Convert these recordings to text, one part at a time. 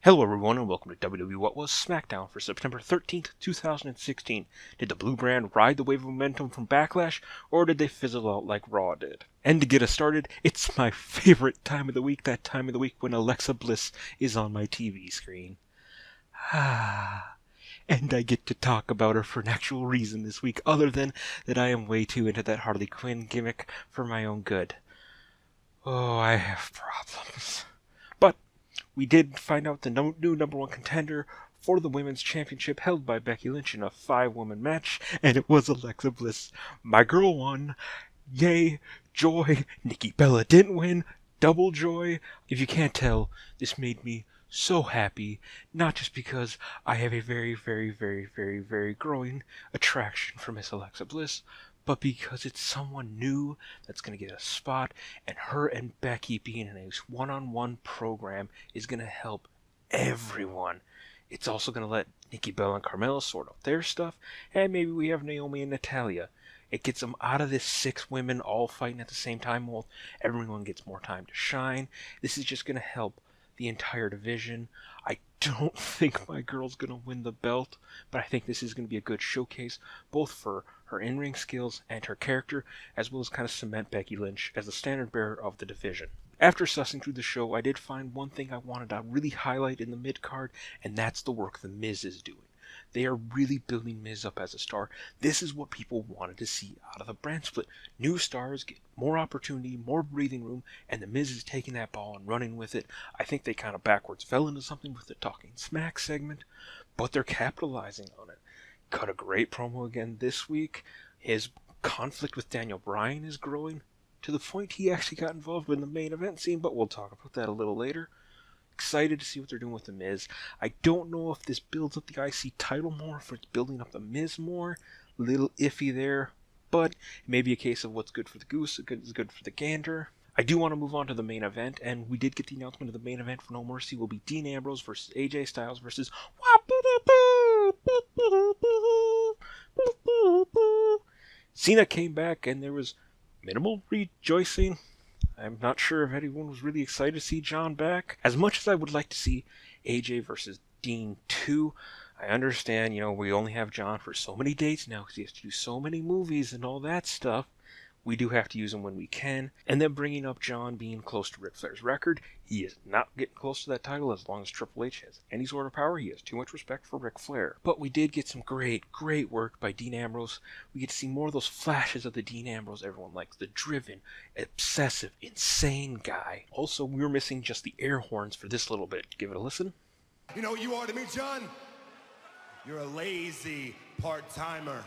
Hello everyone and welcome to WWWhatwas Smackdown for September 13th, 2016. Did the Blue Brand ride the wave of momentum from Backlash, or did they fizzle out like Raw did? And to get us started, it's my favorite time of the week, that time of the week when Alexa Bliss is on my TV screen. And I get to talk about her for an actual reason this week, other than that I am way too into that Harley Quinn gimmick for my own good. Oh, I have problems. But we did find out the new number one contender for the women's championship held by Becky Lynch in a 5-woman match, and it was Alexa Bliss. My girl won. Yay, joy. Nikki Bella didn't win. Double joy. If you can't tell, this made me so happy, not just because I have a very growing attraction for Miss Alexa Bliss, but because it's someone new that's going to get a spot, and her and Becky being in a one-on-one program is going to help everyone. It's also going to let Nikki Bella and Carmella sort out their stuff, and maybe we have Naomi and Natalya. It gets them out of this 6 women all fighting at the same time. Well, everyone gets more time to shine. This is just going to help the entire division. I don't think my girl's going to win the belt, but I think this is going to be a good showcase, both for her in-ring skills and her character, as well as kind of cement Becky Lynch as the standard bearer of the division. After sussing through the show, I did find one thing I wanted to really highlight in the mid-card, and that's the work The Miz is doing. They are really building Miz up as a star. This is what people wanted to see out of the brand split. New stars get more opportunity, more breathing room, and The Miz is taking that ball and running with it. I think they kind of backwards fell into something with the Talking Smack segment, but they're capitalizing on it. Cut a great promo again this week. His conflict with Daniel Bryan is growing to the point he actually got involved in the main event scene, but we'll talk about that a little later. Excited to see what they're doing with The Miz. I don't know if this builds up the IC title more, if it's building up The Miz more. A little iffy there, but it may be a case of what's good for the goose is good for the gander. I do want to move on to the main event, and we did get the announcement of the main event for No Mercy will be Dean Ambrose versus AJ Styles versus Cena came back, and there was minimal rejoicing. I'm not sure if anyone was really excited to see John back. As much as I would like to see AJ versus Dean 2, I understand, we only have John for so many dates now because he has to do so many movies and all that stuff. We do have to use him when we can. And then bringing up John being close to Ric Flair's record, he is not getting close to that title as long as Triple H has any sort of power. He has too much respect for Ric Flair. But we did get some great work by Dean Ambrose. We get to see more of those flashes of the Dean Ambrose everyone likes. The driven, obsessive, insane guy. Also, we were missing just the air horns for this little bit. Give it a listen. You know what you are to me, John? You're a lazy part-timer.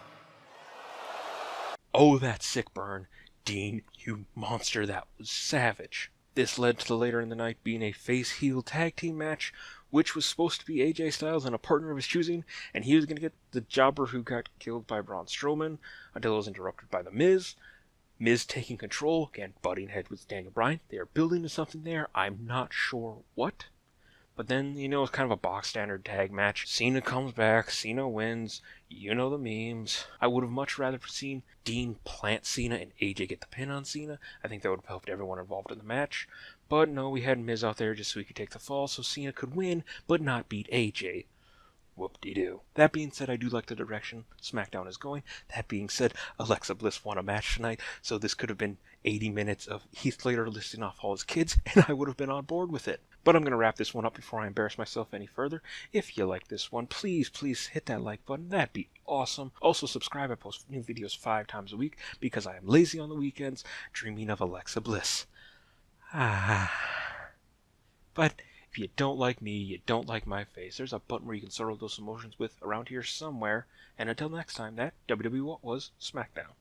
Oh, that sick burn. Dean, you monster, that was savage. This led to the later in the night being a face-heel tag team match, which was supposed to be AJ Styles and a partner of his choosing, and he was going to get the jobber who got killed by Braun Strowman until it was interrupted by The Miz. Miz taking control, again, butting head with Daniel Bryan. They are building to something there. I'm not sure what. But then, it's kind of a box standard tag match. Cena comes back, Cena wins, the memes. I would have much rather seen Dean plant Cena and AJ get the pin on Cena. I think that would have helped everyone involved in the match. But no, we had Miz out there just so he could take the fall, so Cena could win, but not beat AJ. Whoop-de-doo. That being said, I do like the direction SmackDown is going. That being said, Alexa Bliss won a match tonight, so this could have been 80 minutes of Heath Slater listing off all his kids, and I would have been on board with it. But I'm going to wrap this one up before I embarrass myself any further. If you like this one, please hit that like button. That'd be awesome. Also subscribe. I post new videos 5 times a week because I am lazy on the weekends, dreaming of Alexa Bliss. But if you don't like me, you don't like my face, there's a button where you can settle those emotions with around here somewhere. And until next time, that WWWhatwas Smackdown.